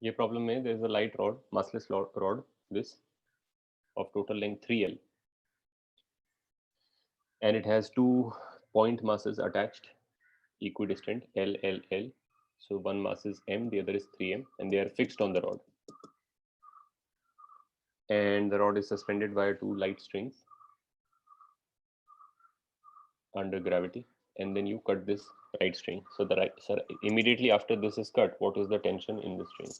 ये प्रॉब्लम में there is a light rod, massless rod, this of total length 3L, and it has two point masses attached, equidistant L, L, L. So one mass is M, the other is 3M, and they are fixed on the rod. And the rod is suspended by two light strings under gravity, and then you cut this right string. So the right, so immediately after this is cut, what is the tension in the string?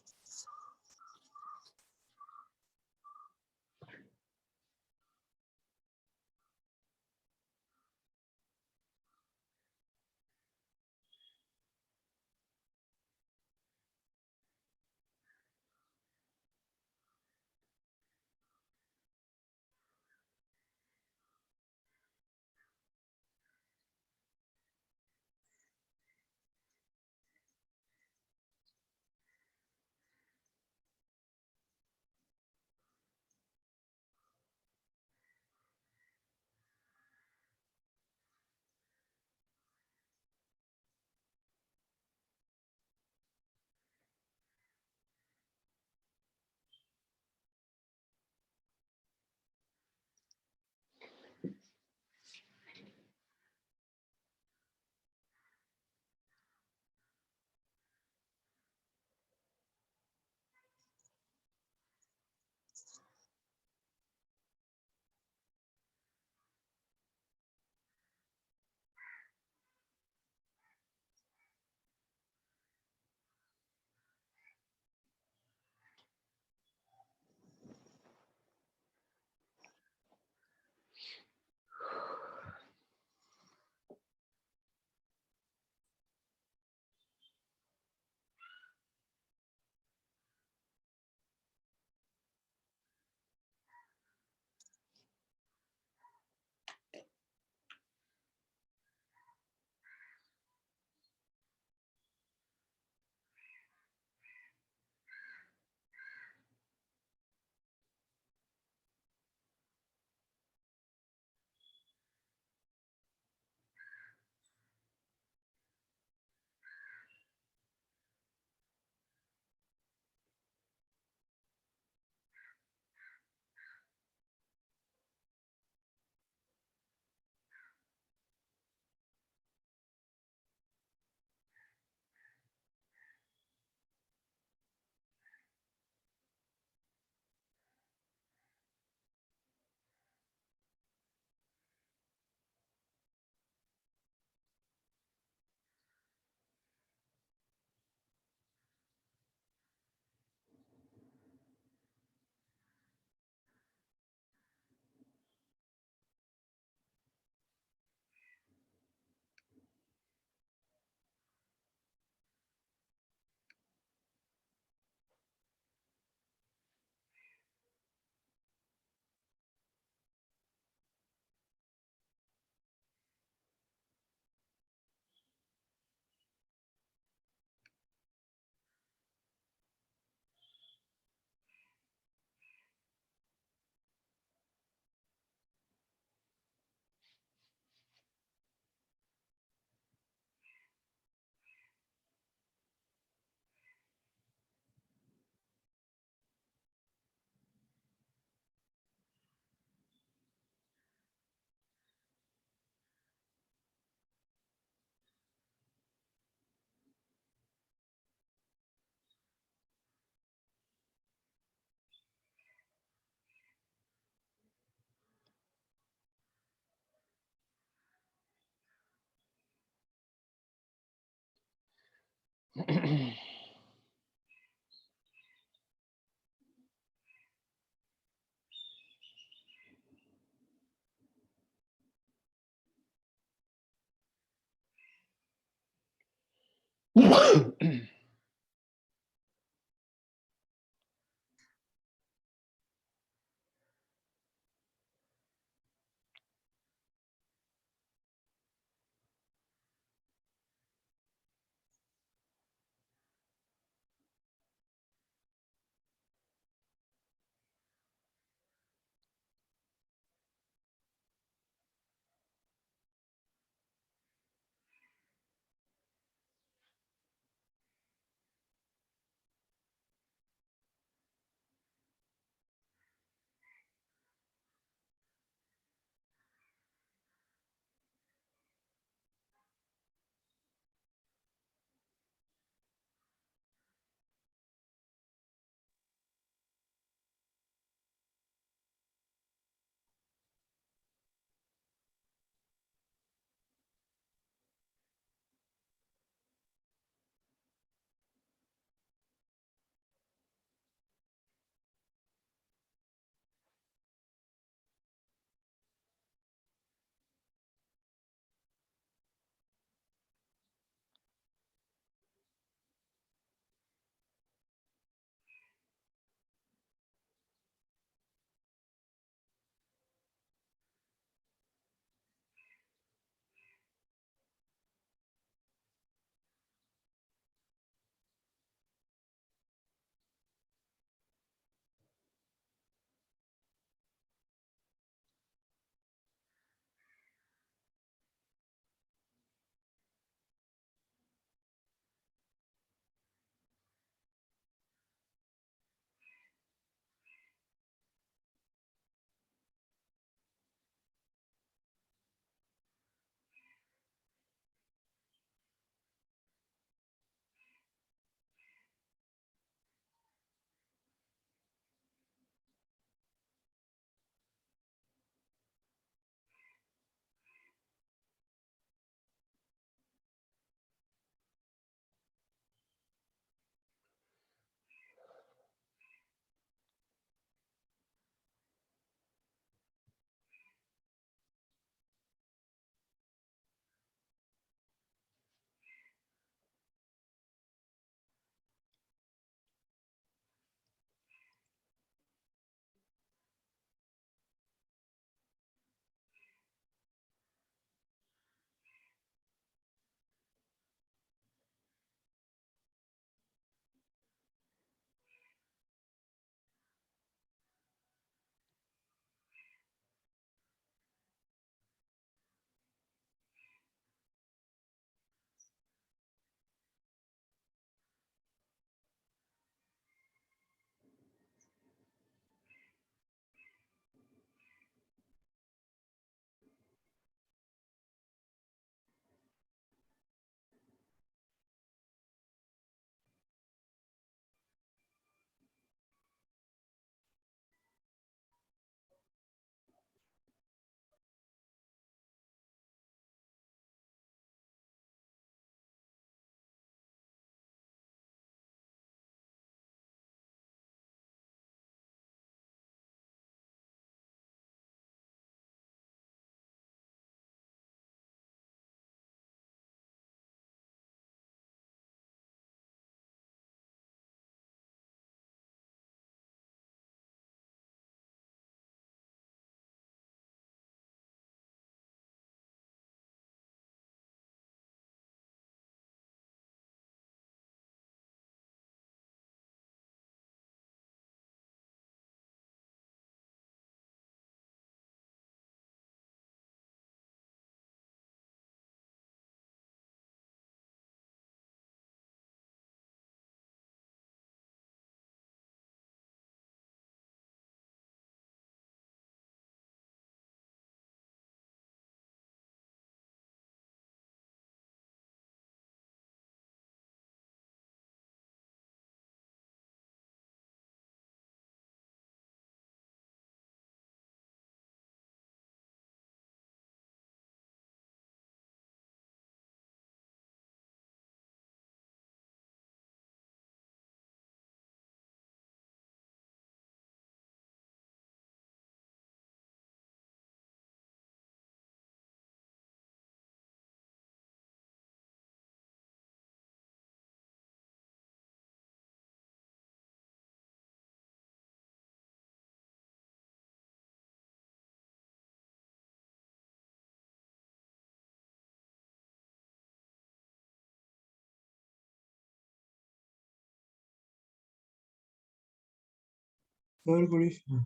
Third question.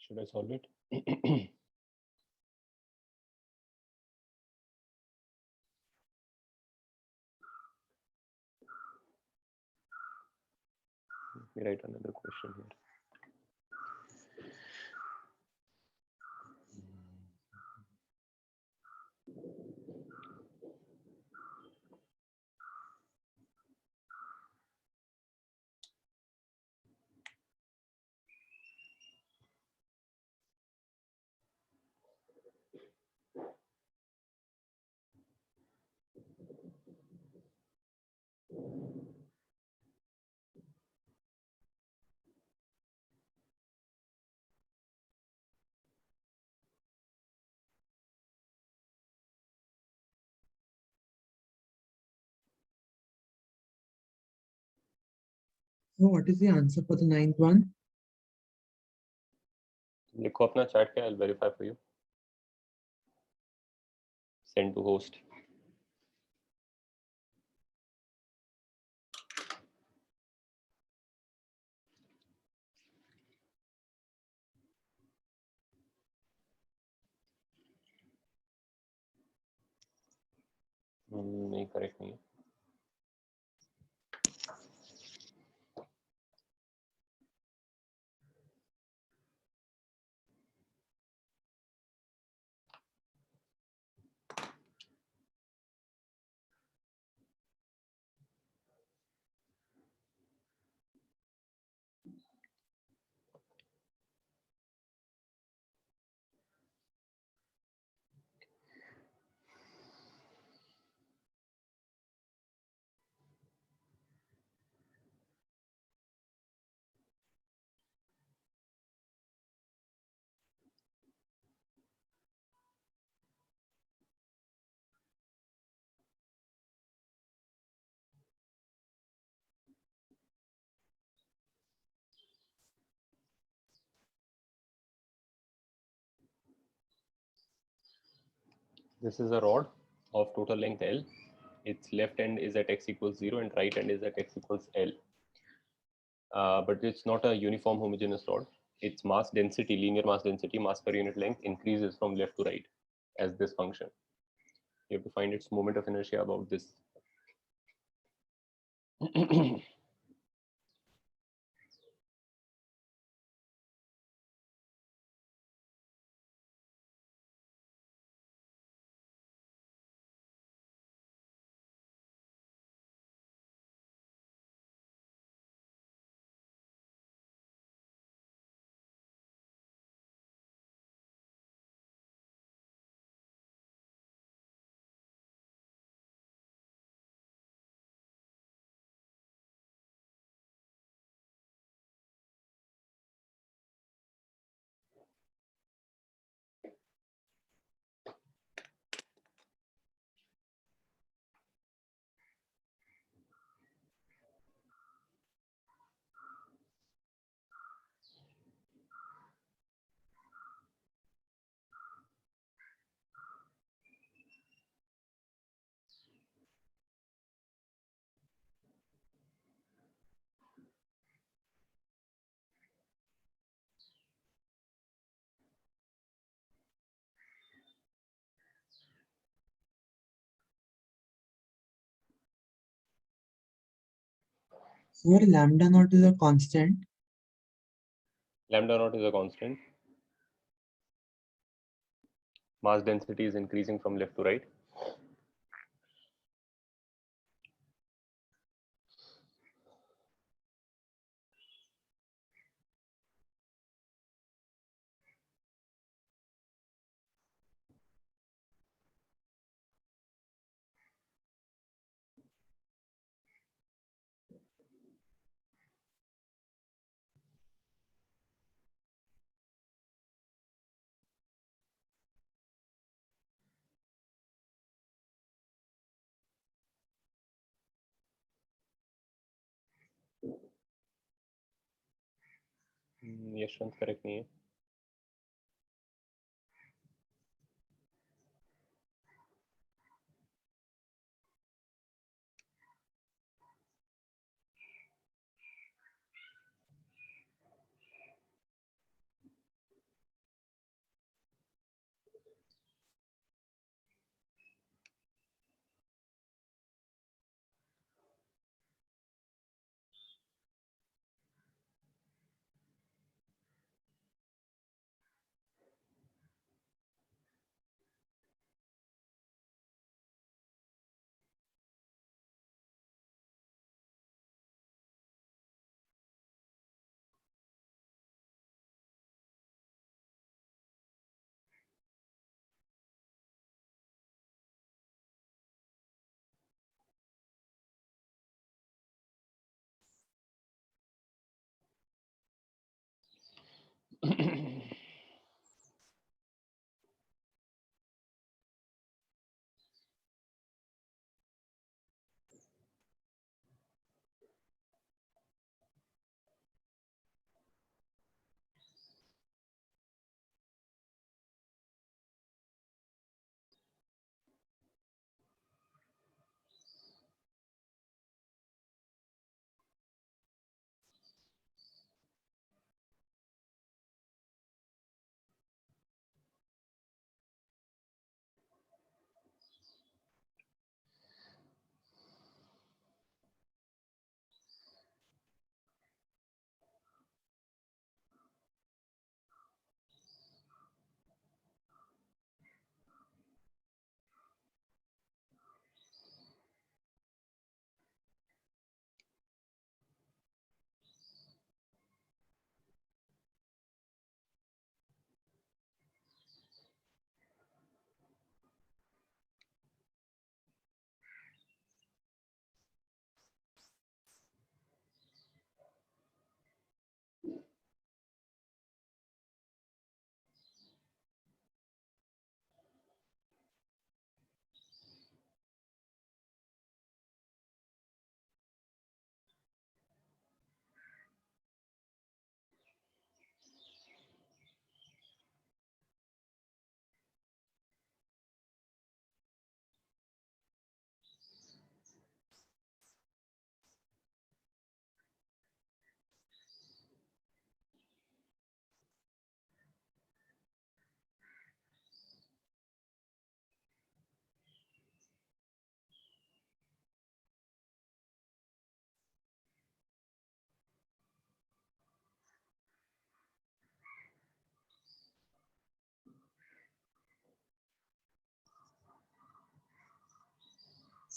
Should I solve it? Let me write another question here. So what is the answer for the ninth one? लिखो अपना chat क्या, I'll verify for you. Send to host. नहीं, correct नहीं है. This is a rod of total length L. its left end is at x equals 0 and right end is at x equals L. But it's not a uniform homogeneous rod. Its mass density, linear mass density, mass per unit length increases from left to right as this function. You have to find its moment of inertia about this. Sir, lambda naught is a constant. Lambda naught is a constant. Mass density is increasing from left to right. Yashwant correct नहीं है.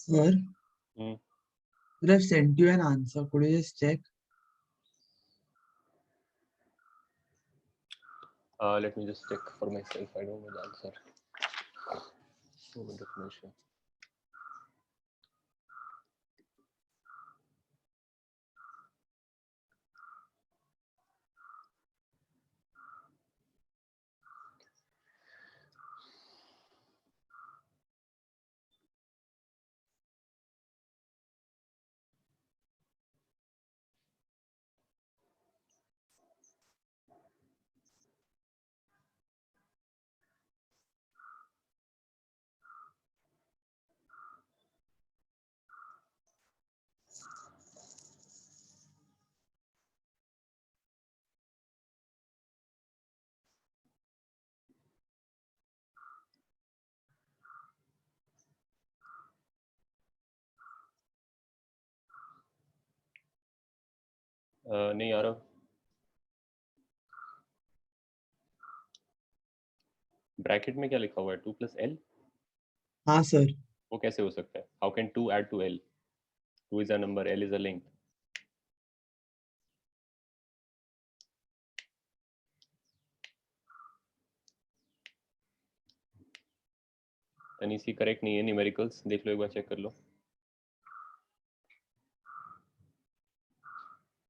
Sir, Hmm. sir, I've sent you an answer. Could you just check? Let me just check for myself. I don't know the answer. Human definition. नहीं आ रहा. Bracket में क्या लिखा हुआ है? 2 + L. हाँ सर. वो कैसे हो सकता है? How can 2 add to L? 2 is a number, L is a length. तनीसी करेक्ट नहीं है. न्यूमेरिकल्स देख लो, एक बार चेक कर लो.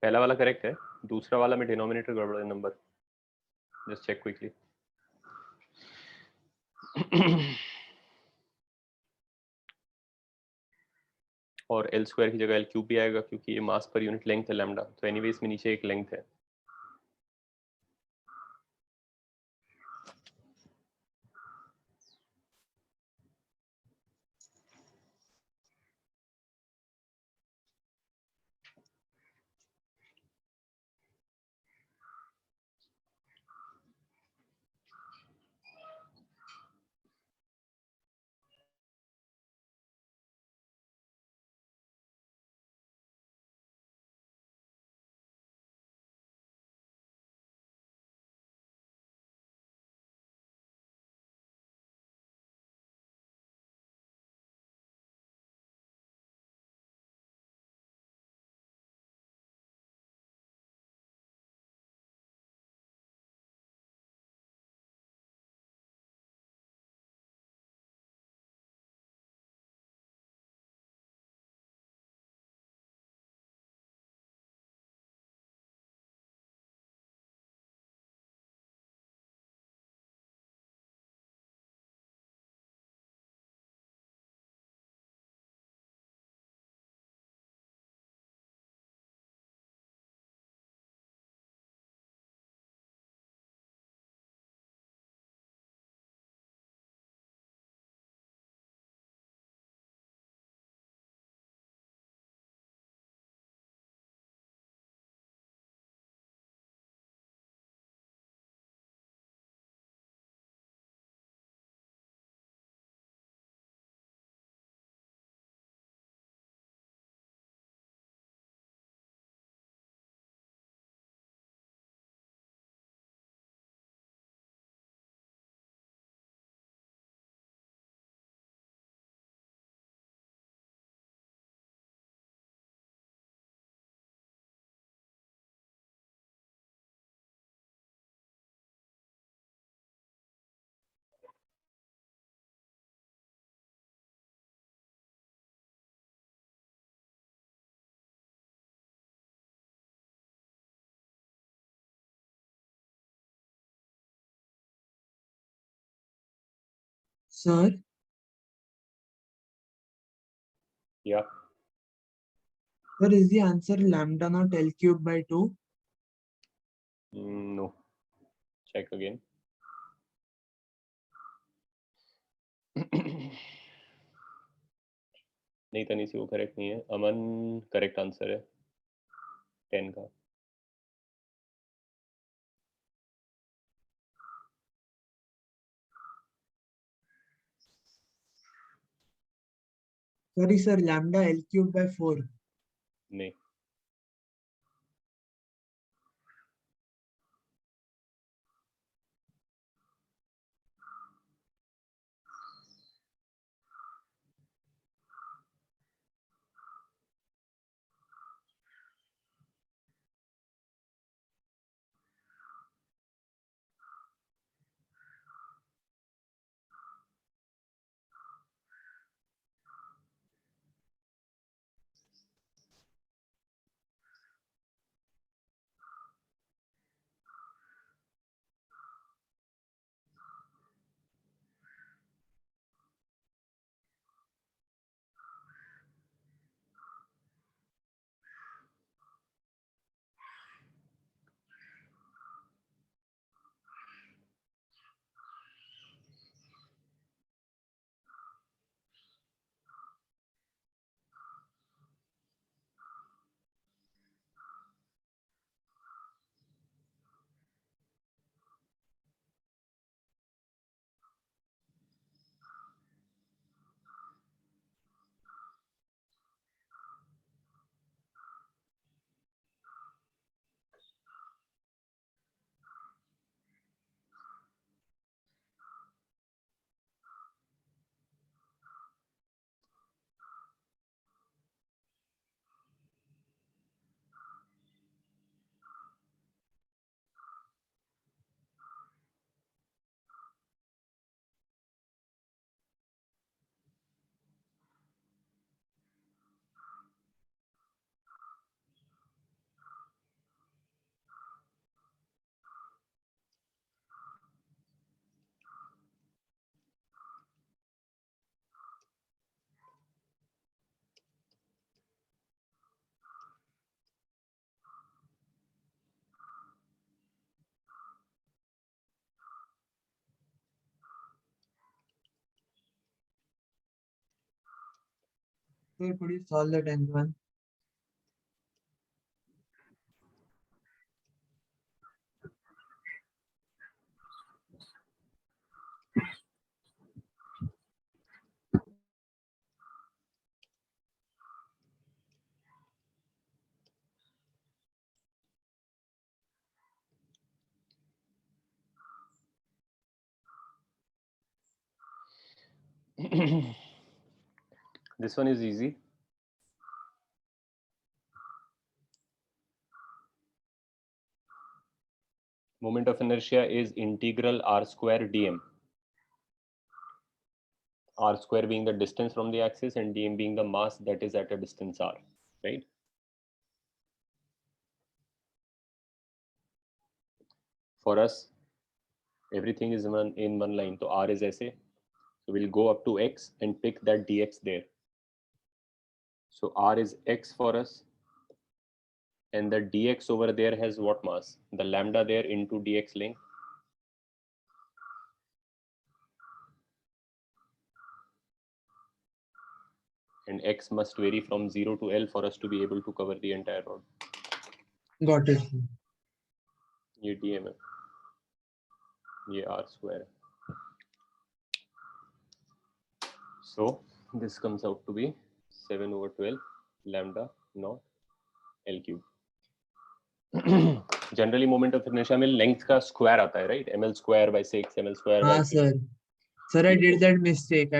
पहला वाला करेक्ट है, दूसरा वाला में डिनोमिनेटर गड़बड़ है नंबर. Just check quickly. और L स्क्वायर की जगह L³ भी आएगा क्योंकि ये मास पर यूनिट लेंथ है लैम्डा. तो एनीवे इसमें नीचे एक लेंथ है. Sir, या sir, is the answer lambda not L³/2? No. Check again. नहीं तनीसी, वो करेक्ट नहीं है. अमन करेक्ट आंसर है 10 का. Sorry sir, lambda L³/4. नहीं. Sir, could you solve the 10th one? This one is easy. Moment of inertia is integral r square dm. R square being the distance from the axis and dm being the mass that is at a distance r, right? For us, everything is in one line. So r is ऐसे. So we'll go up to x and pick that dx there. So r is x for us. And the dx over there has what mass? The lambda there into dx length. And x must vary from 0 to L for us to be able to cover the entire rod. Got it. ये dm है, ये r square. So this comes out to be 7/12 lambda naught L cube. Generally moment of inertia में length का square आता है, right? ml square by 6, ml square by 3. Sir. Sir, I did that mistake.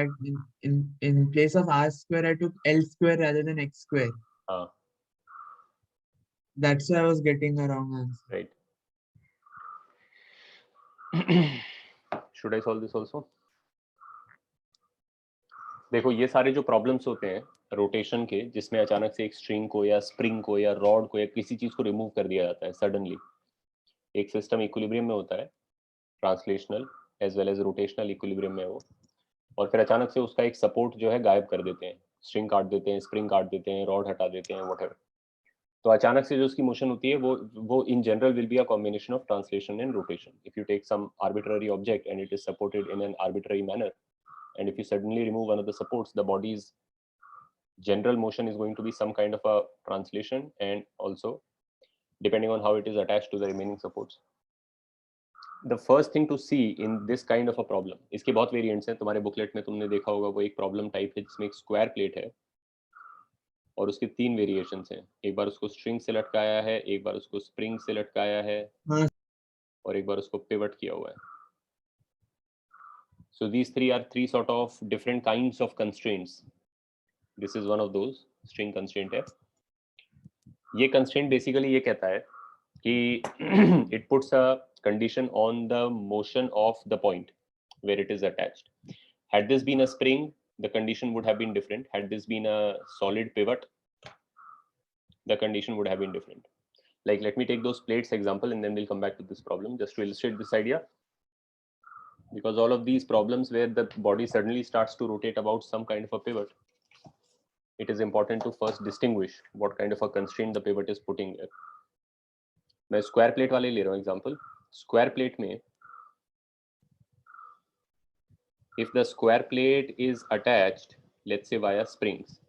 In place of r square, I took L square rather than x square. That's why I was getting a wrong answer. Right. Should I solve this also? देखो ये सारे जो problems होते हैं rotation के, जिसमें अचानक से एक स्ट्रिंग को या स्प्रिंग को या रॉड को या किसी चीज को रिमूव कर दिया जाता है सडनली. एक सिस्टम इक्विलिब्रियम में होता है, translational as well as rotational equilibrium में वो, और फिर अचानक से उसका एक सपोर्ट जो है गायब कर देते हैं, स्ट्रिंग काट देते हैं, स्प्रिंग काट देते हैं, रॉड हटा देते हैं, व्हाटएवर. तो अचानक से जो उसकी मोशन होती है वो in general will be a combination of translation and rotation. If you take some arbitrary object and it is supported in an arbitrary manner, and if you suddenly remove one of the supports, the body's general motion is going to be some kind of a translation, and also depending on how it is attached to the remaining supports. The first thing to see in this kind of a problem, इसके बहुत variants हैं. तुम्हारे booklet में तुमने देखा होगा वो एक प्रॉब्लम टाइप है जिसमें एक स्क्वायर प्लेट है और उसके 3 वेरिएशंस हैं. एक बार उसको स्ट्रिंग से लटकाया है, एक बार उसको स्प्रिंग से लटकाया है, और एक बार उसको पिवट किया हुआ है. So these three are three sort of different kinds of constraints. This is one of those string constraint है. ये constraint basically ये कहता है कि it puts a condition on the motion of the point where it is attached. Had this been a spring, the condition would have been different. Had this been a solid pivot, the condition would have been different. Like, let me take those plates example and then we'll come back to this problem just to illustrate this idea. Because all of these problems where the body suddenly starts to rotate about some kind of a pivot, it is important to first distinguish what kind of a constraint the pivot is putting there. मैं square plate वाले ले रहा हूँ example. Square plate में, if the square plate is attached, let's say via springs,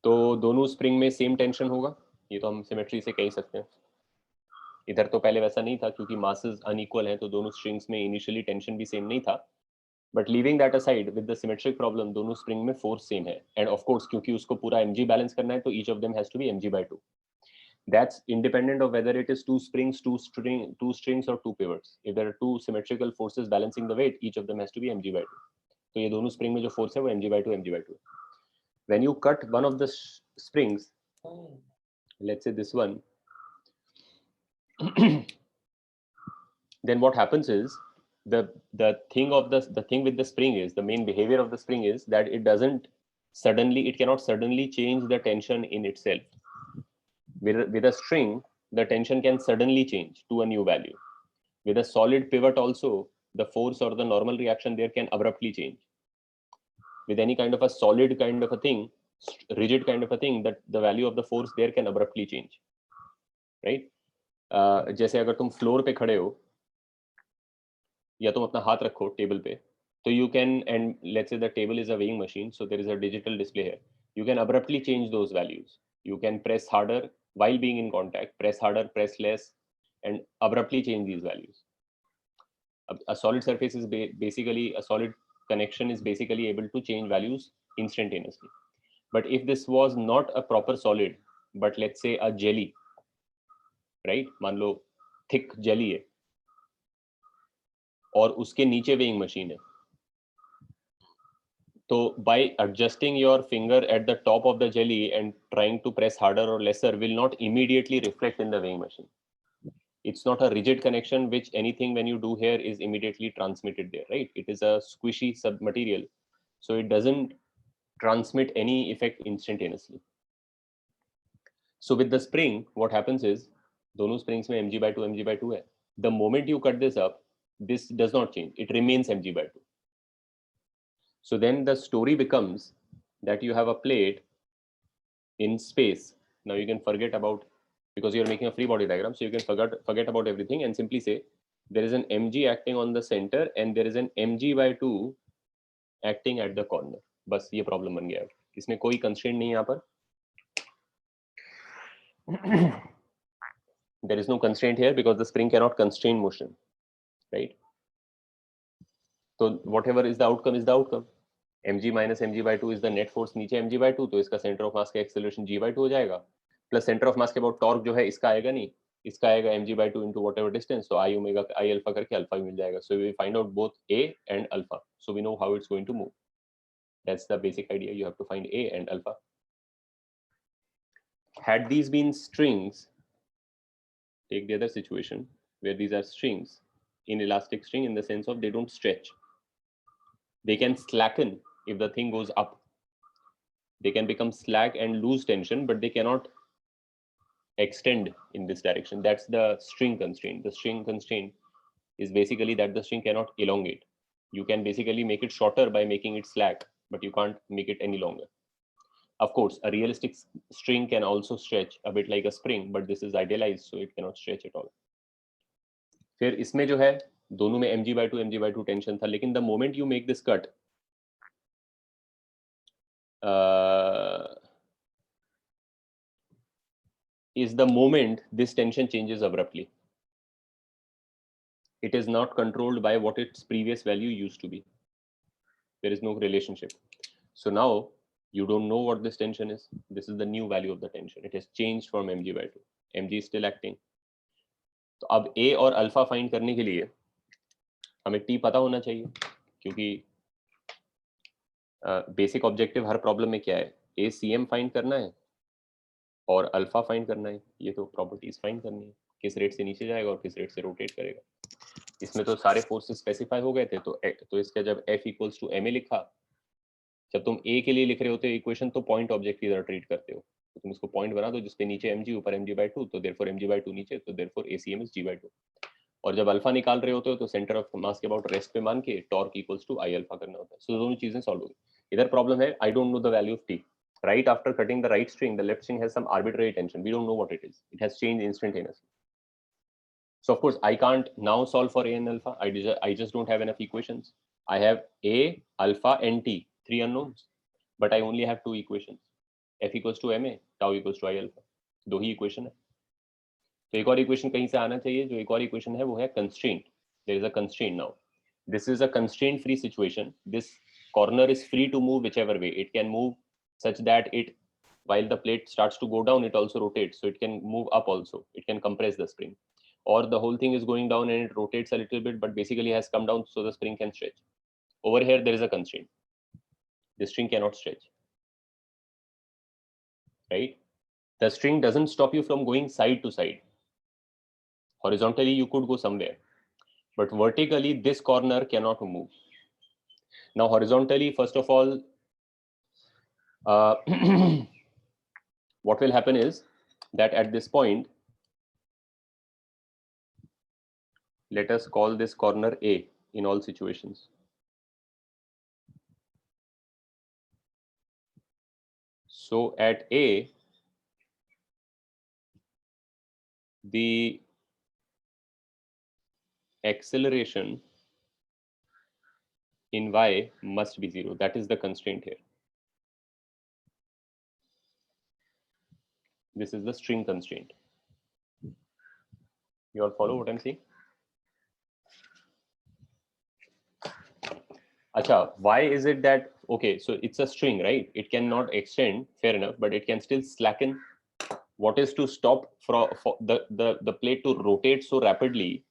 तो दोनों spring में same tension होगा. ये तो हम सिमेट्री से कह ही सकते हैं. इधर तो पहले वैसा नहीं था क्योंकि मासेस अनइक्वल हैं, तो दोनों स्ट्रिंग्स में इनिशियली टेंशन भी सेम नहीं था. But leaving that aside, with the symmetric problem दोनों स्प्रिंग में फोर्स सेम है. एंड ऑफ कोर्स क्योंकि उसको पूरा mg बैलेंस करना है तो each of them has to be mg/2. That's independent of whether it is two springs, two strings और two pivots. If there are two symmetrical forces balancing the weight, each of them has to be mg/2. तो ये दोनों spring में जो force है वो mg/2. When you cut one of the springs, let's say this one, then what happens is the thing with the spring is, the main behavior of the spring is that it cannot suddenly change the tension in itself. With a string, the tension can suddenly change to a new value. With a solid pivot also, the force or the normal reaction there can abruptly change. With any kind of a solid kind of a thing, rigid kind of a thing, that the value of the force there can abruptly change, right? जैसे अगर तुम floor पे खड़े हो या तुम अपना हाथ रखो टेबल पे, So you can, and let's say the table is a weighing machine, so there is a digital display here. You can abruptly change those values. You can press harder while being in contact, press harder, press less, and abruptly change these values. A solid surface is basically, a solid connection is basically able to change values instantaneously. But if this was not a proper solid, but let's say a jelly, right? मान लो thick jelly है और उसके नीचे weighing machine है. So by adjusting your finger at the top of the jelly and trying to press harder or lesser will not immediately reflect in the weighing machine. It's not a rigid connection which anything when you do here is immediately transmitted there, right? It is a squishy submaterial, so it doesn't transmit any effect instantaneously. So with the spring, what happens is, दोनों springs में mg/2 है. The moment you cut this up, this does not change. It remains mg/2. So then the story becomes that you have a plate in space. Now you can forget about, because you're making a free body diagram, so you can forget about everything and simply say there is an mg acting on the center and there is an mg/2 acting at the corner. बस ये problem बन गया है. इसमें कोई constraint नहीं है यहाँ पर. There is no constraint here because the spring cannot constrain motion, right? So whatever is the outcome is the outcome. mg minus mg/2 is the net force नीचे mg/2, तो इसका center of mass का acceleration g/2 हो जाएगा, plus center of mass के बाद torque जो है इसका आएगा नहीं, इसका आएगा mg/2 into whatever distance, so I omega I alpha करके alpha भी मिल जाएगा. So we find out both a and alpha, so we know how it's going to move. That's the basic idea. You have to find a and alpha. Had these been strings, take the other situation where these are strings, inelastic string in the sense of they don't stretch. They can slacken if the thing goes up. They can become slack and lose tension, but they cannot extend in this direction. That's the string constraint. The string constraint is basically that the string cannot elongate. You can basically make it shorter by making it slack, but you can't make it any longer. Of course, a realistic string can also stretch a bit like a spring, but this is idealized, so it cannot stretch at all. फिर इसमें जो है दोनों में mg/2 tension था, लेकिन the moment you make this cut, is the moment this tension changes abruptly. It is not controlled by what its previous value used to be. There is no relationship. So now you don't know what this tension is. This is the new value of the tension. It has changed from mg/2. mg is still acting. तो अब a और alpha find करने के लिए हमें t पता होना चाहिए, क्योंकि बेसिक ऑब्जेक्टिव हर प्रॉब्लम में क्या है, a cm फाइंड करना है और अल्फा फाइंड करना है. ये तो प्रॉपर्टीज फाइंड करनी है, किस रेट से नीचे जाएगा और किस रेट से रोटेट करेगा. इसमें तो सारे फोर्सेस स्पेसिफाई हो गए थे, तो इसका जब F इक्वल्स टू ma लिखा, जब तुम a के लिए लिख रहे होते हो इक्वेशन, तो पॉइंट ऑब्जेक्ट की तरह ट्रीट करते हो. तो तुम इसको पॉइंट बना दो जिसपे नीचे mg ऊपर mg/2, तो देयरफॉर mg/2 नीचे, तो देयरफॉर acm इज g/2. और जब अल्फा निकाल रहे होते हो तो सेंटर ऑफ मास के अबाउट रेस्ट पे मान के torque equals to I alpha करना होता है. सो दोनों चीजें सॉल्व हो गई. इधर प्रॉब्लम है, I don't know the value of t. Right after cutting the right string, the left string has some arbitrary tension. We don't know what it is. It has changed instantaneously. So of course, I can't now solve for a and alpha. I just don't have enough equations. I have a, alpha, and t, three unknowns, but I only have two equations. F equals to ma, tau equals to I alpha. दो ही equation है. तो एक और equation कहीं से आना चाहिए. जो एक और इक्वेशन है वो है constraint. There is a constraint now. This is a constraint free situation. This corner is free to move whichever way. It can move such that it, while the plate starts to go down, it also rotates, so it can move up also. It can compress the spring, or the whole thing is going down and it rotates a little bit but basically has come down so the spring can stretch. Over here there is a constraint. The string cannot stretch, right? The string doesn't stop you from going side to side. Horizontally you could go somewhere, but vertically this corner cannot move. Now horizontally, first of all, what will happen is that at this point, let us call this corner A in all situations. So at A, the acceleration in y must be 0. That is the constraint here. This is the string constraint. You all follow what I'm saying? Acha, why is it that, okay, so it's a string, right? It cannot extend, fair enough, but it can still slacken. What is to stop for the plate to rotate so rapidly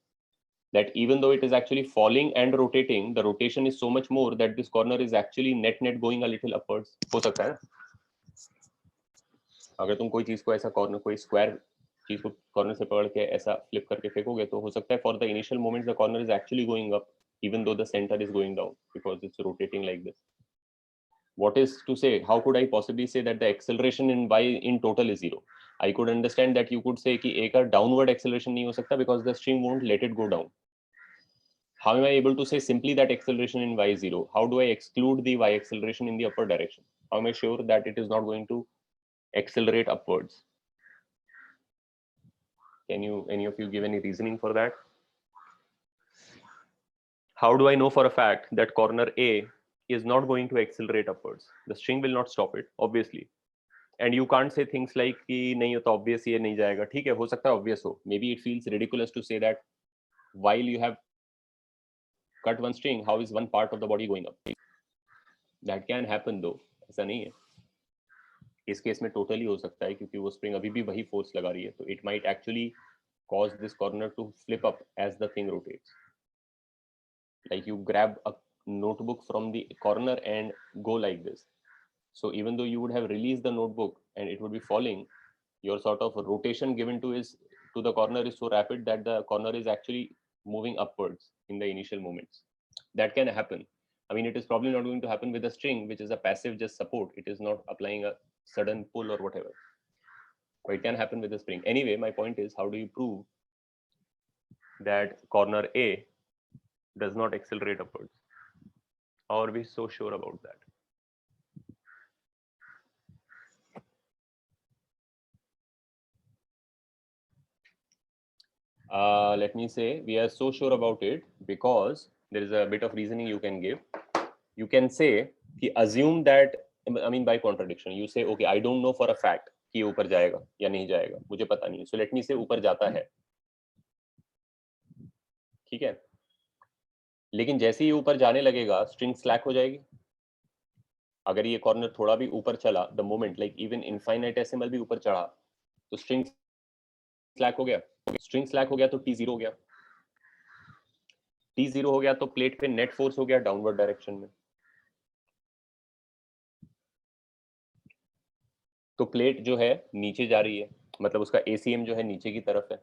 that even though it is actually falling and rotating, the rotation is so much more that this corner is actually net going a little upwards. हो सकता है ना? अगर तुम कोई चीज को ऐसा कॉर्नर, कोई स्क्वायर चीज को कॉर्नर से पकड़ के ऐसा फ्लिप करके फेंकोगे तो हो सकता है for the initial moments the corner is actually going up even though the center is going down because it's rotating like this. What is to say, how could I possibly say that the acceleration in y in total is 0? I could understand that you could say कि a का downward acceleration नहीं हो सकता because the string won't let it go down. How am I able to say simply that acceleration in y is 0? How do I exclude the y acceleration in the upper direction? How am I sure that it is not going to accelerate upwards? Can you, any of you, give any reasoning for that? How do I know for a fact that corner A is not going to accelerate upwards? The string will not stop it, obviously. And you can't say things like कि नहीं हो तो obvious ये नहीं जाएगा. ठीक है, हो सकता है obvious हो. Maybe it feels ridiculous to say that while you have cut one string, how is one part of the body going up? That can happen though. ऐसा नहीं है. इस केस में totally हो सकता है क्योंकि वो string अभी भी वही force लगा रही है. तो it might actually cause this corner to flip up as the thing rotates. Like you grab a notebook from the corner and go like this. So even though you would have released the notebook and it would be falling, your sort of rotation given to the corner is so rapid that the corner is actually moving upwards in the initial moments. That can happen. I mean, it is probably not going to happen with a string, which is a passive just support. It is not applying a sudden pull or whatever. But it can happen with a spring. Anyway, my point is, how do you prove that corner A does not accelerate upwards? How are we so sure about that? Let me say we are so sure about it because there is a bit of reasoning you can give. You can say कि assume that, I mean by contradiction, you say okay, I don't know for a fact कि ऊपर जाएगा या नहीं जाएगा, मुझे पता नहीं. So let me say ऊपर जाता है. ठीक है, लेकिन जैसे ही ऊपर जाने लगेगा स्ट्रिंग स्लैक हो जाएगी. अगर ये कॉर्नर थोड़ा भी ऊपर चला, the moment like even infinitesimal भी ऊपर चढ़ा तो स्ट्रिंग स्लैक हो गया. स्ट्रिंग स्लैक हो गया तो T0 हो गया. T0 हो गया तो प्लेट पे नेट फोर्स हो गया डाउनवर्ड डायरेक्शन में. तो प्लेट जो है नीचे जा रही है, मतलब उसका ACM जो है नीचे की तरफ है.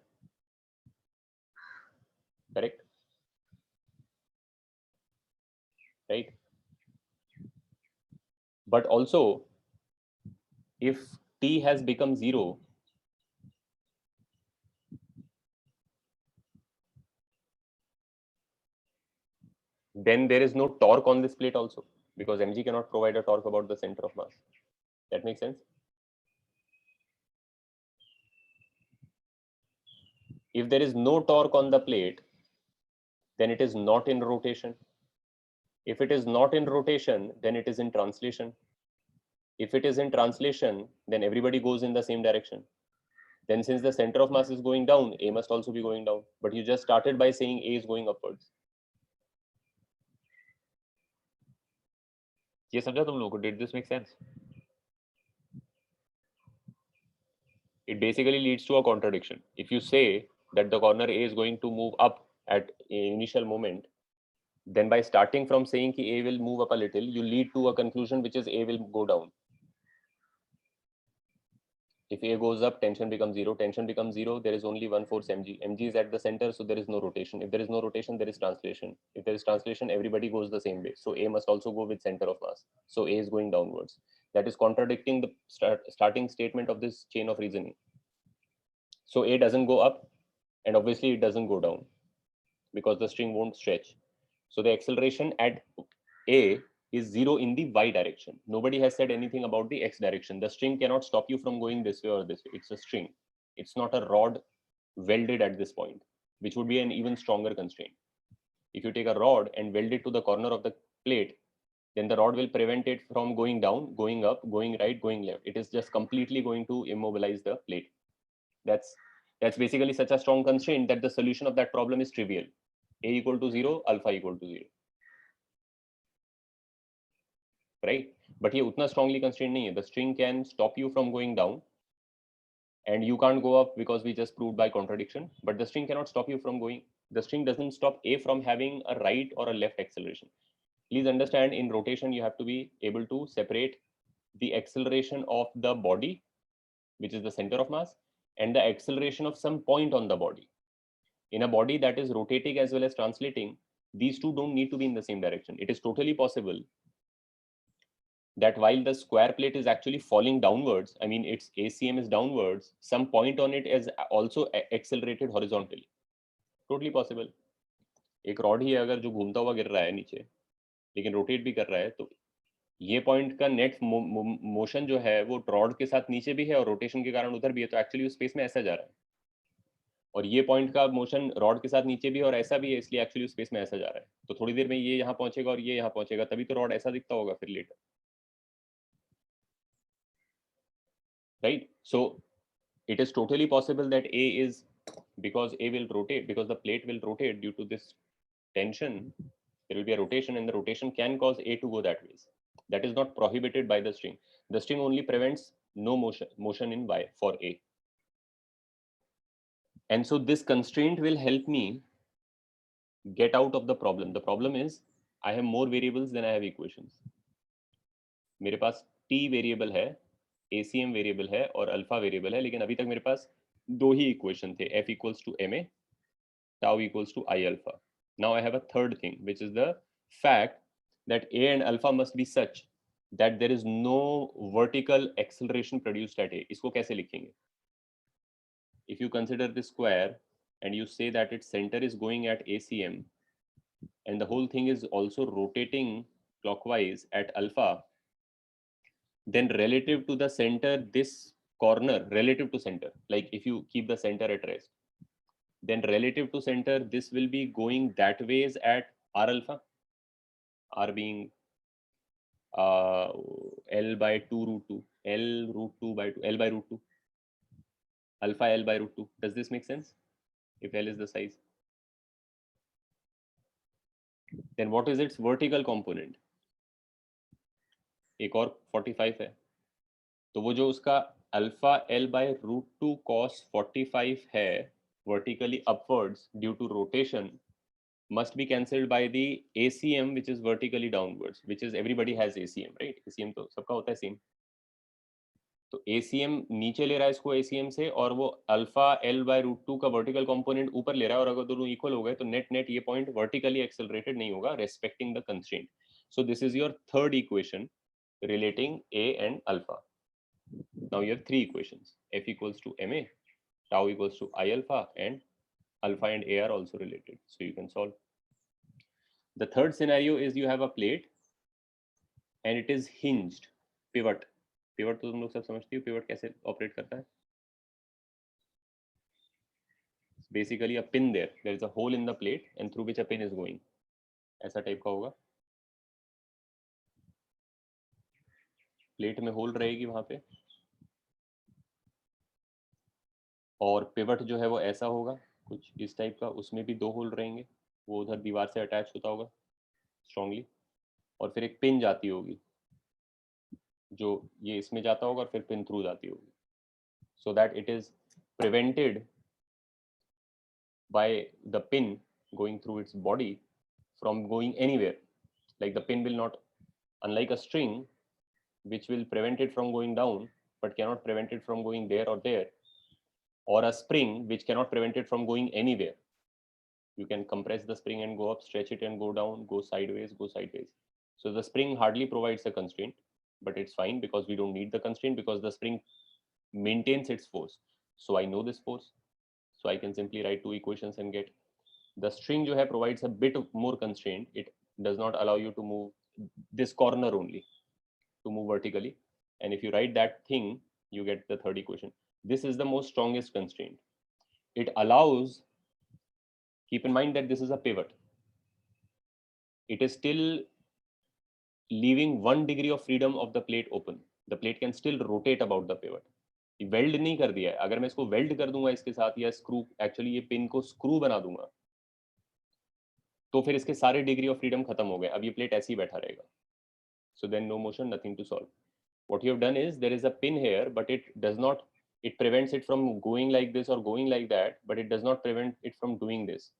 Correct, right. But also if T has become 0, then there is no torque on this plate also because mg cannot provide a torque about the center of mass. That makes sense. If there is no torque on the plate, then it is not in rotation. If it is not in rotation, then it is in translation. If it is in translation, then everybody goes in the same direction. Then since the center of mass is going down, A must also be going down. But you just started by saying A is going upwards. ये समझा तुम लोगों को? Did this make sense? It basically leads to a contradiction. If you say that the corner A is going to move up at initial moment, then by starting from saying कि A will move up a little, you lead to a conclusion which is A will go down. If A goes up, tension becomes 0. Tension becomes 0, there is only one force mg. Mg is at the center, so there is no rotation. If there is no rotation, there is translation. If there is translation, everybody goes the same way. So A must also go with center of mass. So A is going downwards. That is contradicting the starting statement of this chain of reasoning. So A doesn't go up, and obviously it doesn't go down because the string won't stretch. So the acceleration at A is 0 in the y direction. Nobody has said anything about the x direction. The string cannot stop you from going this way or this way. It's a string. It's not a rod welded at this point, which would be an even stronger constraint. If you take a rod and weld it to the corner of the plate, then the rod will prevent it from going down, going up, going right, going left. It is just completely going to immobilize the plate. That's basically such a strong constraint that the solution of that problem is trivial. A equal to 0, alpha equal to 0. Right? But ये उतना strongly constrained नहीं है. The string can stop you from going down, and you can't go up because we just proved by contradiction. But the string cannot stop you from going. The string doesn't stop A from having a right or a left acceleration. Please understand, in rotation you have to be able to separate the acceleration of the body, which is the center of mass, and the acceleration of some point on the body. In a body that is rotating as well as translating, these two don't need to be in the same direction. It is totally possible that while the square plate is actually falling downwards, I mean its ACM is downwards, some point on it is also accelerated horizontally. Totally possible. एक rod ही अगर जो घूमता हुआ गिर रहा है नीचे, लेकिन रोटेट भी कर रहा है, तो ये पॉइंट का नेट मोशन जो है वो रॉड के साथ नीचे भी है और रोटेशन के कारण उधर भी है, तो एक्चुअली स्पेस में ऐसा जा रहा है. और ये पॉइंट का मोशन रॉड के साथ नीचे भी और ऐसा भी है, इसलिए एक्चुअली स्पेस में ऐसा जा रहा है. तो थोड़ी देर में ये यहाँ पहुंचेगा और ये यहाँ पहुंचेगा, तभी तो रॉड ऐसा दिखता होगा फिर letter. Right? So it is totally possible that A is, because A will rotate, because the plate will rotate due to this tension, there will be a rotation, and the rotation can cause A to go that way. That is not prohibited by the string. The string only prevents no motion in Y for A. And so this constraint will help me get out of the problem. The problem is I have more variables than I have equations. मेरे पास T variable है, ACM variable है और alpha variable है, लेकिन अभी तक मेरे पास दो ही इक्वेशन थे, F equals to ma, tau equals to I alpha. Now I have a third thing, which is the fact that A and alpha must be such that there is no vertical acceleration produced at A. इसको कैसे लिखेंगे? If you consider this square and you say that its center is going at ACM and the whole thing is also rotating clockwise at alpha, then relative to the center, this corner, relative to center, like if you keep the center at rest, then relative to center, this will be going that ways at R alpha, R being L by 2 root 2, L root 2 by 2, L by root 2, alpha L by root 2. Does this make sense? If L is the size. Then what is its vertical component? एक और 45 है, तो वो जो उसका alpha L by root 2 cos 45 है vertically upwards due to rotation must be cancelled by the ACM which is vertically downwards, which is everybody has ACM, right? ACM तो सबका होता है सेम. तो ACM नीचे ले रहा है इसको ACM से, और वो अल्फा एल बाय रूट 2 का वर्टिकल कंपोनेंट ऊपर ले रहा है, और अगर दोनों इक्वल हो गए तो नेट ये पॉइंट वर्टिकली एक्सेलरेटेड नहीं होगा, respecting the constraint. So this is your third equation relating A and alpha. Now you have three equations. F equals to ma, tau equals to I alpha, and alpha and A are also related. So you can solve. The third scenario is you have a plate and it is hinged. Pivot. Pivot तो तुम लोग सब समझते हो pivot कैसे operate करता है. Basically a pin there. There is a hole in the plate and through which a pin is going. ऐसा टाइप का होगा. प्लेट में होल रहेगी वहां पे, और पिवट जो है वो ऐसा होगा कुछ इस टाइप का, उसमें भी दो होल रहेंगे, वो उधर दीवार से अटैच होता होगा स्ट्रांगली, और फिर एक पिन जाती होगी जो ये इसमें जाता होगा और फिर पिन थ्रू जाती होगी, so that it is prevented by the pin going through its body from going anywhere. Like the pin will not, unlike a string which will prevent it from going down but cannot prevent it from going there or there, or a spring which cannot prevent it from going anywhere. You can compress the spring and go up, stretch it and go down, go sideways, go sideways. So the spring hardly provides a constraint, but it's fine because we don't need the constraint because the spring maintains its force. So I know this force, so I can simply write two equations and get the string जो है provides a bit more constraint. It does not allow you to move this corner only, to move vertically, and if you write that thing you get the third equation. This is the most strongest constraint. It allows, keep in mind that this is a pivot, it is still leaving 1 degree of freedom of the plate open. The plate can still rotate about the pivot. Weld नहीं कर दिया है, अगर मैं इसको weld कर दूंगा इसके साथ या स्क्रू, एक्चुअली ये पिन को स्क्रू बना दूंगा, तो फिर इसके सारे डिग्री ऑफ फ्रीडम खत्म हो गए, अब ये प्लेट ऐसे ही बैठा रहेगा. So then no motion, nothing to solve. What you have done is there is a pin here, but it does not, it prevents it from going like this or going like that, but it does not prevent it from doing this.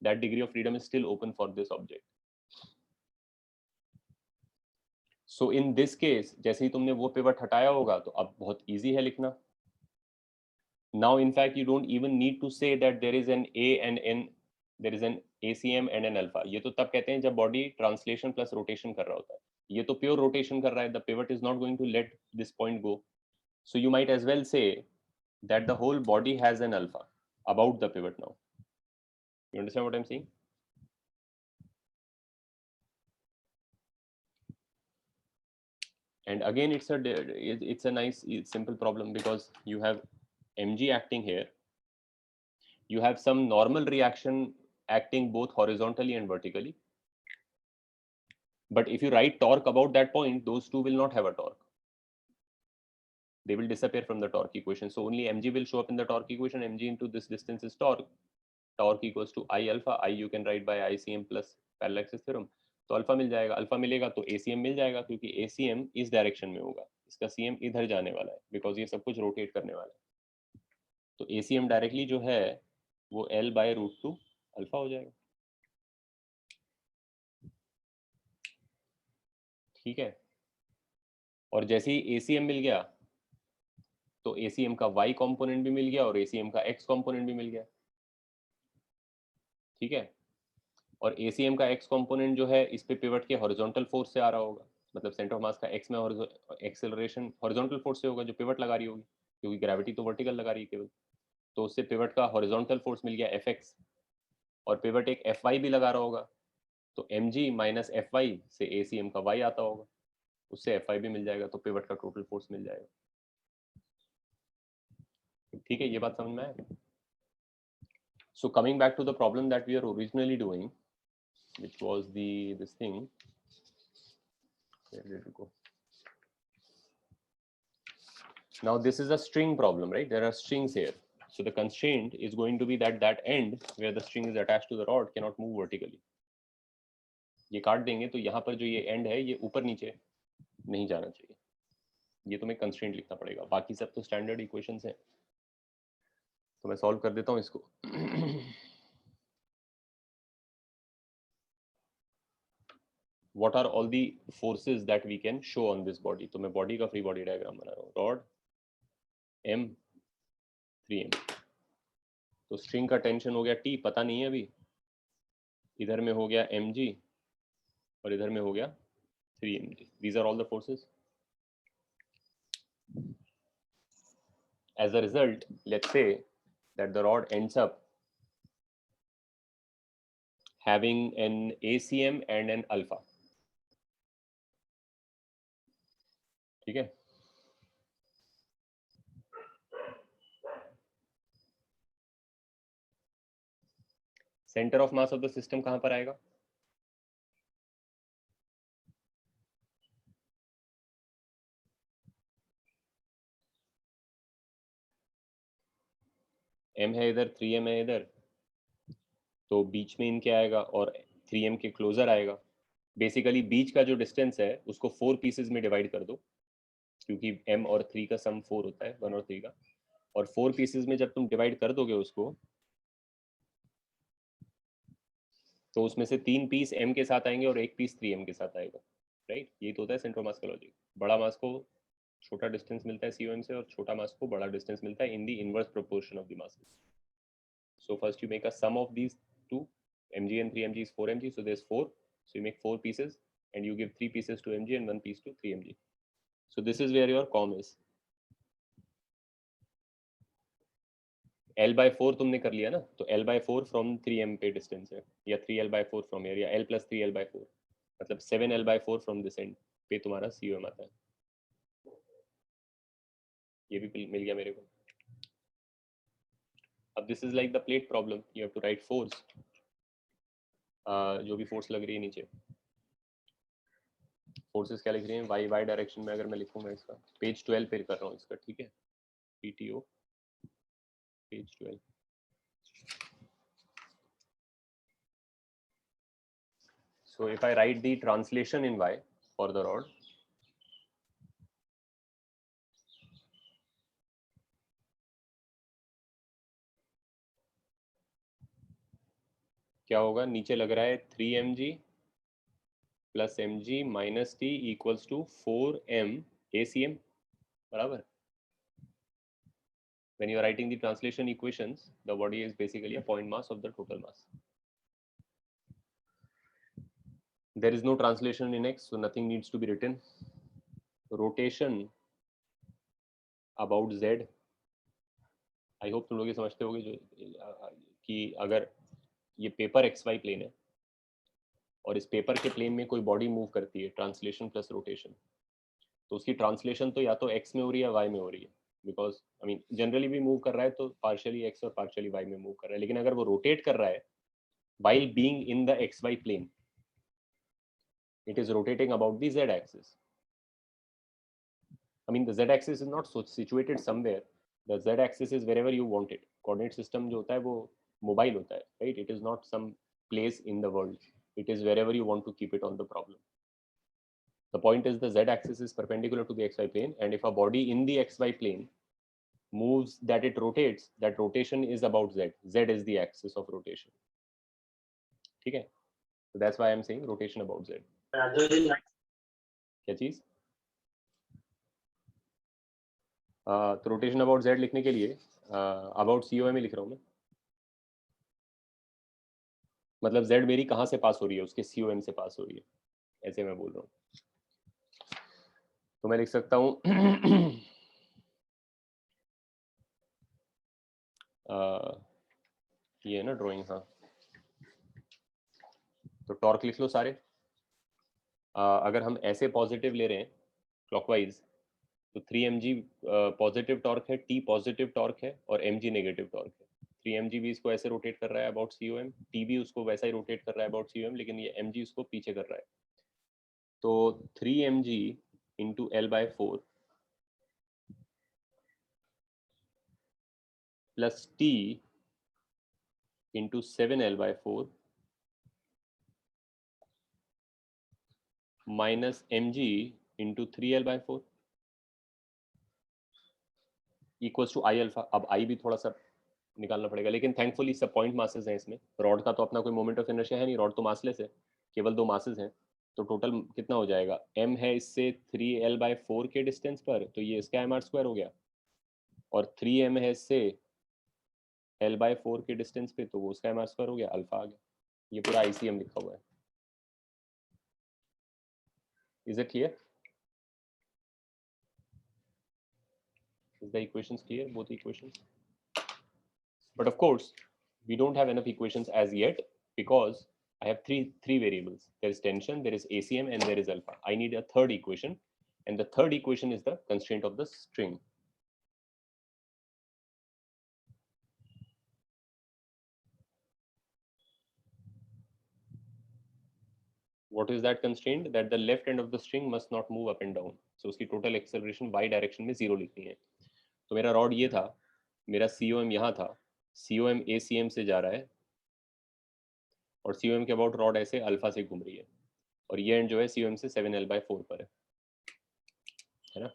That degree of freedom is still open for this object. So in this case, जैसे ही तुमने वो pivot हटाया होगा तो अब बहुत easy है लिखना. Now in fact you don't even need to say that there is an A and N, there is an ACM and an alpha. ये तो तब कहते हैं जब body translation plus rotation कर रहा होता है. ये तो pure rotation कर रहा है. The pivot is not going to let this point go. So you might as well say that the whole body has an alpha about the pivot now. You understand what I'm saying? And again, it's a nice simple problem because you have mg acting here. You have some normal reaction acting both horizontally and vertically. But if you write torque about that point, those two will not have a torque. They will disappear from the torque equation. So only mg will show up in the torque equation. Mg into this distance is torque. Torque equals to I alpha. I you can write by ICM plus parallel axis theorem. तो alpha मिल जाएगा, alpha मिलेगा तो ACM मिल जाएगा, क्योंकि ACM इस direction में होगा, इसका CM इधर जाने वाला है, बिकॉज ये सब कुछ रोटेट करने वाला है. तो ACM डायरेक्टली जो है वो L बाय रूट 2 अल्फा हो जाएगा. ठीक है. और जैसे ही ACM मिल गया तो ACM का Y कंपोनेंट भी मिल गया और ACM का X कंपोनेंट भी मिल गया. ठीक है. और ACM का X कंपोनेंट जो है इस पे पिवट के हॉरिजॉन्टल फोर्स से आ रहा होगा, मतलब सेंटर ऑफ मास का X में एक्सेलरेशन हॉरिजॉन्टल फोर्स से होगा जो पिवट लगा रही होगी, क्योंकि ग्रेविटी तो वर्टिकल लगा रही है केवल. तो उससे पिवट का हॉरिजॉन्टल फोर्स मिल गया Fx, और पिवट एक Fy भी लगा रहा होगा, तो mg माइनस Fy से ACM का Y आता होगा, उससे Fy भी मिल जाएगा, तो पिवट का टोटल फोर्स मिल जाएगा. ठीक है, ये बात समझ में आया. So coming back to the problem that we are originally doing, which was this thing. Where did it go? Now this is a string problem, right? There are strings here. So the constraint is going to be that that end where the string is attached to the rod cannot move vertically. ये काट देंगे तो यहाँ पर जो ये end है ये ऊपर नीचे नहीं जाना चाहिए. ये तुम्हें constraint लिखना पड़ेगा. बाकी सब तो standard equations हैं. तो मैं solve कर देता हूँ इसको. What are all the forces that we can show on this body? तो मैं body का free body diagram बना रहा हूँ. Rod M 3M. तो स्ट्रिंग का टेंशन हो गया T, पता नहीं है अभी. इधर में हो गया mg और इधर में हो गया 3mg. These are all the forces. As a result, let's say that the rod ends up having an ACM and an alpha. ठीक है. Centre of mass of the system कहां पर आएगा? M है इधर, 3M है इधर, तो बीच में इनके आएगा और 3M के क्लोजर आएगा. बेसिकली बीच का जो डिस्टेंस है उसको 4 पीसेस में डिवाइड कर दो, क्योंकि M और 3 का सम 4 होता है, 1 और 3 का. और 4 पीसेस में जब तुम डिवाइड कर दोगे उसको, तो उसमें से 3 पीस M के साथ आएंगे और 1 पीस 3M के साथ आएगा. राइट, ये तो होता है सेंटर मास का लॉजिक. बड़ा मास को छोटा डिस्टेंस मिलता है COM से, और छोटा मास को बड़ा डिस्टेंस मिलता है in the inverse proportion of the masses. So first you make a sum of these two, mg and 3mg is 4mg, so there's 4. So you make 4 pieces and you give 3 pieces to mg and 1 piece to 3mg. So this is where your com is. L by 4 तुमने कर लिया ना, तो L by 4 from 3m पे distance है, या 3L by 4 from here, या L plus 3L by 4, मतलब 7L by 4 from this end पे तुम्हारा COM आता है. ये भी मिल गया मेरे को. अब this is like the plate problem. You have to write force. जो भी फोर्स लग रही है नीचे, फोर्सेस क्या लिख रही हैं, वाई डायरेक्शन में अगर मैं लिखूंगा इसका, पेज 12 पे कर रहा हूँ इसका, ठीक है, PTO page 12. So if I write the translation in y for the rod, क्या होगा, नीचे लग रहा है 3mg plus mg minus t equals to 4m ACM, बराबर. When you are writing the translation equations, the body is basically a point mass of the total mass. There is no translation in x, so nothing needs to be written. Rotation about z. I hope तुम लोग ये समझते होगे जो कि अगर ये paper XY plane है और इस पेपर के प्लेन में कोई बॉडी मूव करती है, ट्रांसलेशन प्लस रोटेशन, तो उसकी ट्रांसलेशन तो या तो x में हो रही है या y में हो रही है, बिकॉज आई मीन जनरली भी मूव कर रहा है तो पार्शियली x और पार्शियली y में मूव कर रहा है, लेकिन अगर वो रोटेट कर रहा है while being in the XY plane, it is rotating about the z axis. I mean the z axis is not so situated somewhere, the z axis is wherever you want it. Coordinate system जो होता है वो mobile होता है, right? It is not some place in the world, it is wherever you want to keep it on the problem. The point is the z axis is perpendicular to the xy plane, and if a body in the xy plane moves, that it rotates, that rotation is about z. Z is the axis of rotation. ठीक है, so that's why I'm saying rotation about z. क्या चीज? तो rotation about z लिखने के लिए about COM में लिख रहा हूँ मैं, मतलब z मेरी कहाँ से पास हो रही है, उसके COM से पास हो रही है, ऐसे मैं बोल रहा हूँ. तो मैं लिख सकता हूँ ये है ना ड्राइंग, हाँ, तो टॉर्क लिख लो सारे. अगर हम ऐसे पॉजिटिव ले रहे हैं क्लॉकवाइज, तो 3mg पॉजिटिव टॉर्क है, t पॉजिटिव टॉर्क है और mg नेगेटिव टॉर्क है. 3mg भी इसको ऐसे रोटेट कर रहा है अबाउट COM, t भी उसको वैसा ही रोटेट कर रहा है अबाउट COM, लेकिन ये mg उसको पीछे कर रहा है. तो 3mg into L/4 plus t into 7L/4 minus mg into 3L/4 equals to I alpha. अब I भी थोड़ा सा निकालना पड़ेगा, लेकिन थैंकफुली सब पॉइंट मासेस हैं इसमें. रॉड का तो अपना कोई मोमेंट ऑफ इनर्शिया है नहीं, रॉड तो मासलेस है, केवल दो मासेस हैं. तो टोटल कितना हो जाएगा, m है इससे 3L/4 के डिस्टेंस पर, तो ये इसका mr² हो गया, और 3m है इससे L/4 के डिस्टेंस पे, तो वो उसका mr² हो गया, अल्फा आ गया. ये पूरा ICM लिखा हुआ है. Is it clear? Is the equations clear, both equations? But of course, we don't have enough equations as yet, because I have three variables. There is tension, there is ACM, and there is alpha. I need a third equation, and the third equation is the constraint of the string. What is that constraint? That the left end of the string must not move up and down. So उसकी total acceleration y direction में 0 लिखनी है. तो मेरा rod ये था, मेरा COM यहाँ था, COM ACM से जा रहा है, और COM के अबाउट रॉड ऐसे अल्फा से घूम रही है, और ये एंड जो है COM से 7L/4 पर है ना.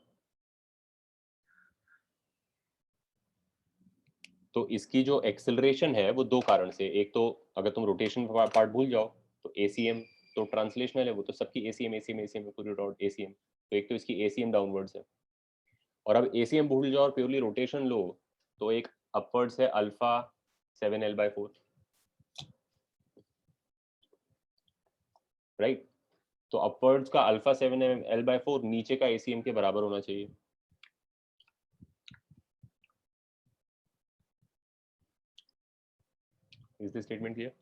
तो इसकी जो एक्सेलरेशन है वो दो कारण से, एक तो अगर तुम रोटेशन पार्ट भूल जाओ तो ACM तो ट्रांसलेशनल है, वो तो सबकी ACM पूरी रॉड ACM, तो एक तो इसकी ACM डाउनवर्ड्स है, और अब ACM भूल जाओ और प्योरली रोटेशन लो, तो एक अपवर्ड्स है अल्फा 7L/4, राइट. तो अपवर्ड्स का अल्फा 7L/4 नीचे का ACM के बराबर होना चाहिए. Is this statement clear?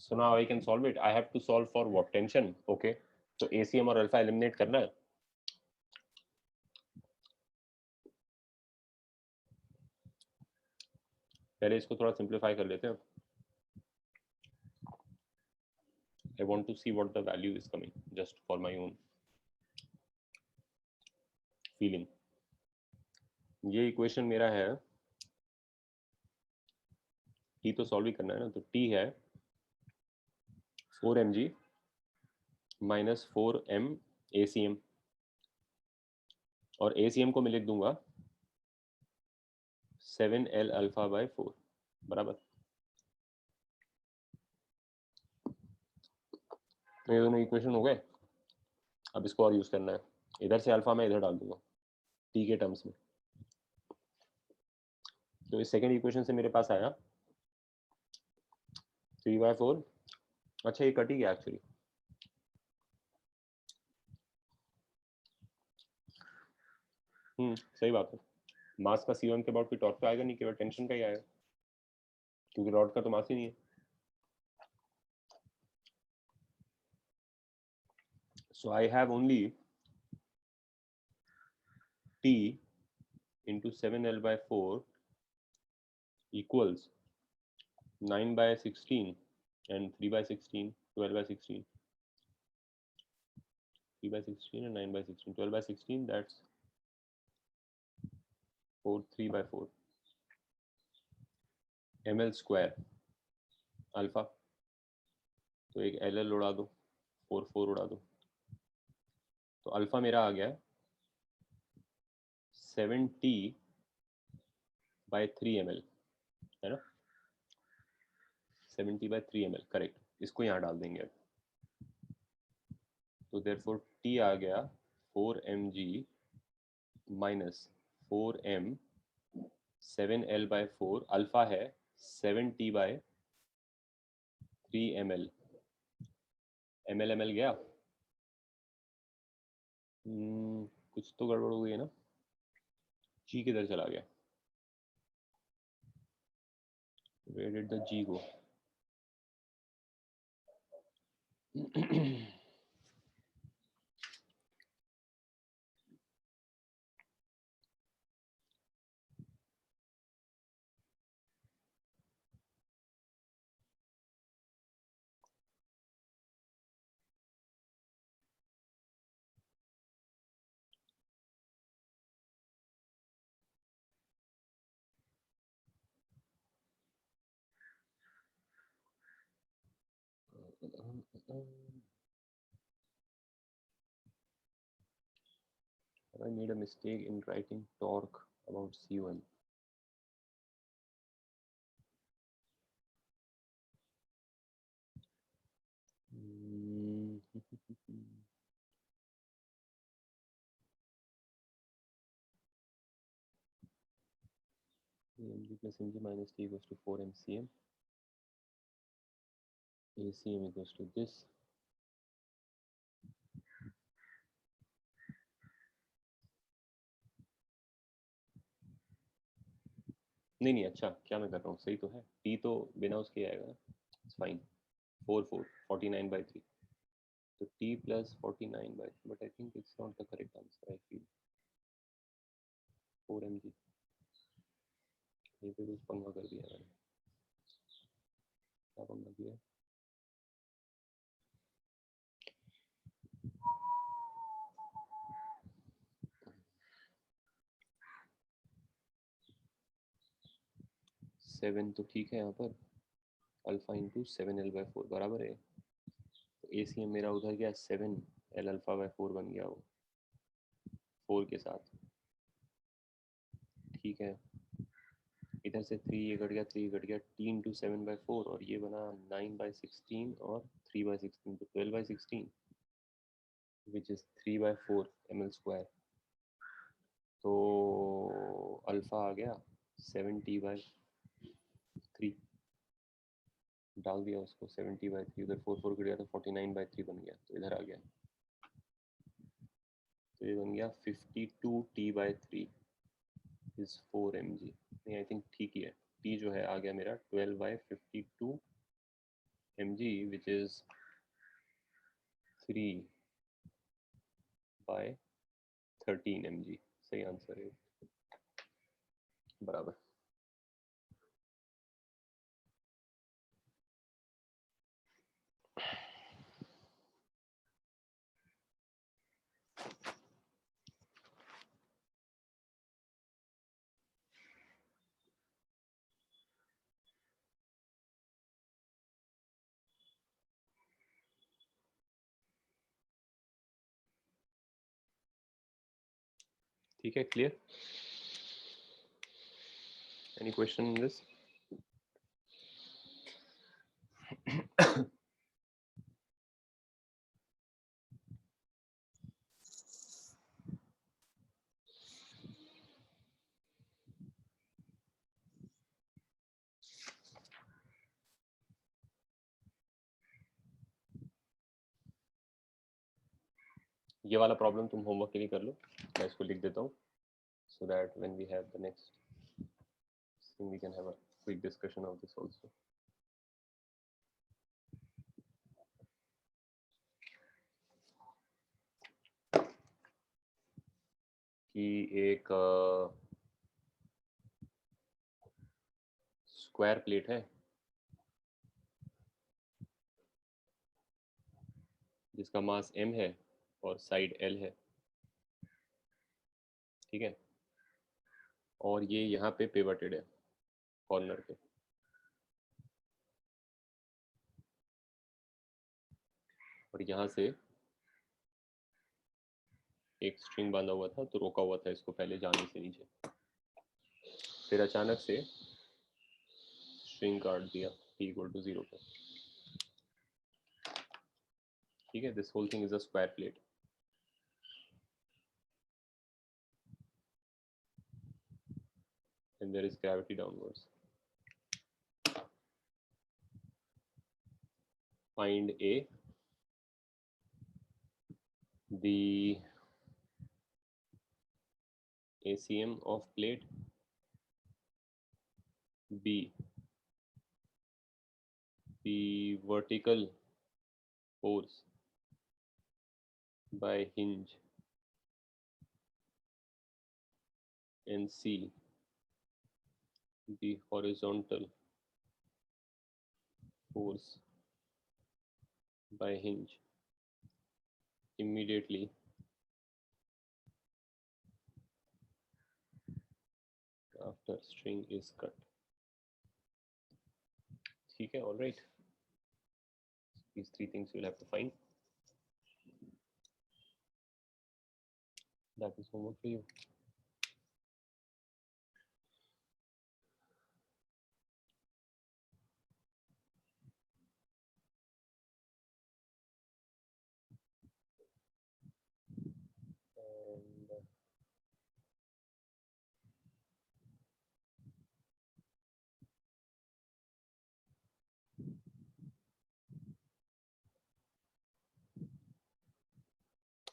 So now I can solve it. I have to solve for what? Tension. Okay. तो ACM और अल्फा एलिमिनेट करना है। पहले इसको थोड़ा सिंप्लीफाई कर लेते हैं। I want to see what the value is coming just for my own feeling. ये इक्वेशन मेरा है, T तो सॉल्व ही करना है ना, तो T है 4mg माइनस 4m ACM, और ACM को मैं लिख दूंगा 7L अल्फा बाय 4 बराबर। ये दोनों इक्वेशन हो गए। अब इसको और यूज करना है, इधर से अल्फा मैं इधर डाल दूंगा T के टर्म्स में। तो इस सेकेंड इक्वेशन से मेरे पास आया 3/4। अच्छा ये कट ही गया एक्चुअली, सही बात है। मास का C1 के अबाउट कोई टॉर्क तो आएगा नहीं, केवल टेंशन का ही आएगा, क्योंकि रॉड का तो मास ही नहीं है। So I have only T into 7L by 4 equals 9/16 and 3/16, 12/16, 3/16 and 9/16, 12/16, that's 4 3/4 ml square alpha. तो एक LL उड़ा दो, 4 4 उड़ा दो, तो अल्फा मेरा आ गया 7T by 3 ml, है ना, 7T by 3 ml करेक्ट। इसको यहाँ डाल देंगे अब, तो therefore T आ गया 4mg minus 4m 7L by 4, alpha है 7T by 3 ml, ml गया। कुछ तो गड़बड़ हो गई है ना, G किधर चला गया, where did the G go? I made a mistake in writing torque about C1. mg plus mg minus t equals to 4 mcm. ACM equals to this. नहीं अच्छा क्या मैं कर रहा हूँ, सही तो है, T तो बिना उसके आएगा, इट्स फाइन। 4 4 49/3, तो T plus 49/3, but I think it's not the correct answer, I feel 4 mg, ये पे कुछ पंगा कर दिया मैंने, क्या पंगा किया, सेवन तो ठीक है यहाँ पर, अल्फा इंटू 7L/4 बराबर है, तो ACM मेरा उधर गया 7L अल्फा बाय 4 बन गया वो 4 के साथ, ठीक है। इधर से 3 ये घट गया, 3 घट गया, T इंटू 7/4, और ये बना 9/16 और 3/16, तो 12/16 विच इज 3/4 ml स्क्वायर, तो अल्फा आ गया 7T/3, डाल दिया उसको 7T/3, उधर 4 4 घट गया तो 49/3 बन गया, तो इधर आ गया, तो ये बन गया 52T/3 इज 4 mg। नहीं आई थिंक ठीक ही है, T जो है आ गया मेरा 12/52 mg which is 3 by 13 mg। सही आंसर है, बराबर। ठीक है, clear? Any question in this? ये वाला प्रॉब्लम तुम होमवर्क के लिए कर लो, मैं इसको लिख देता हूँ, so that when we have the next thing we can have a quick discussion of this also. कि एक स्क्वायर प्लेट है जिसका मास m है और साइड l है, ठीक है, और ये यहाँ पे पिवटेड है कॉर्नर पे, और यहाँ से एक स्ट्रिंग बांधा हुआ था तो रोका हुआ था इसको पहले जाने से नीचे, फिर अचानक से स्ट्रिंग काट दिया t इक्वल टू 0 पे, ठीक है। This whole thing is a square plate, and there is gravity downwards. Find A, the ACM of plate, B, the vertical force by hinge, and C, the horizontal force by hinge immediately after string is cut, ठीक है, all right. These three things you'll have to find. That is homework for you.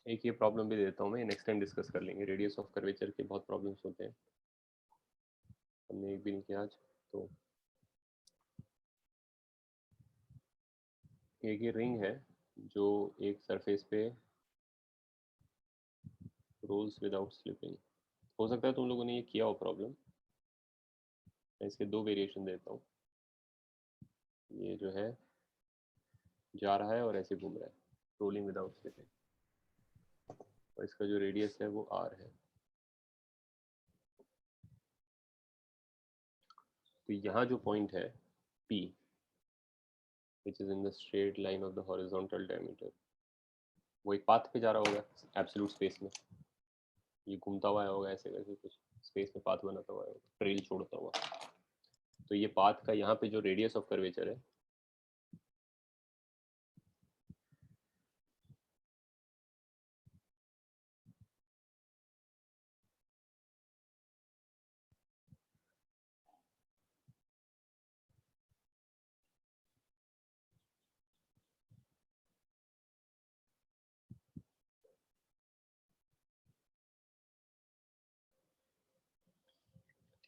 And एक ये problem भी देता हूँ मैं, next time discuss कर लेंगे। रेडियस ऑफ कर्वेचर के बहुत प्रॉब्लम्स होते हैं, हमने एक भी नहीं किया आज। तो एक ये रिंग है जो एक सरफेस पे रोल्स विदाउट स्लिपिंग, हो सकता है तुम लोगों ने ये किया हो प्रॉब्लम, मैं इसके दो वेरिएशन देता हूँ। ये जो है जा रहा है और ऐसे घूम रहा है, रोलिंग विदाउट स्लिपिंग, और इसका जो रेडियस है वो r है। तो यहाँ जो पॉइंट है P, which is in the straight line of the horizontal diameter, वो एक पाथ पे जा रहा होगा एब्सोल्यूट स्पेस में, ये घूमता हुआ होगा ऐसे करके, कुछ स्पेस में पाथ बनाता हुआ होगा, ट्रेल छोड़ता हुआ। तो ये पाथ का यहाँ पे जो रेडियस ऑफ कर्वेचर है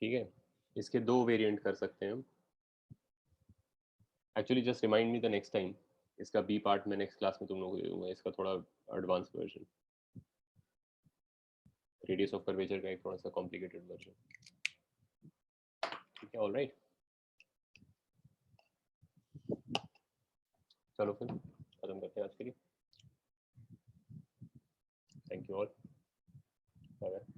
ठीक है, इसके दो वेरिएंट कर सकते हैं हम। Actually just remind me the next time, इसका बी पार्ट मैं नेक्स्ट क्लास में तुम लोगों को दे दूंगा, इसका थोड़ा advance version. Radius of curvature का एक थोड़ा सा कॉम्प्लिकेटेड वर्जन। ठीक है, ऑलराइट, चलो फिर खत्म करते हैं आज के लिए। Thank you all, bye bye.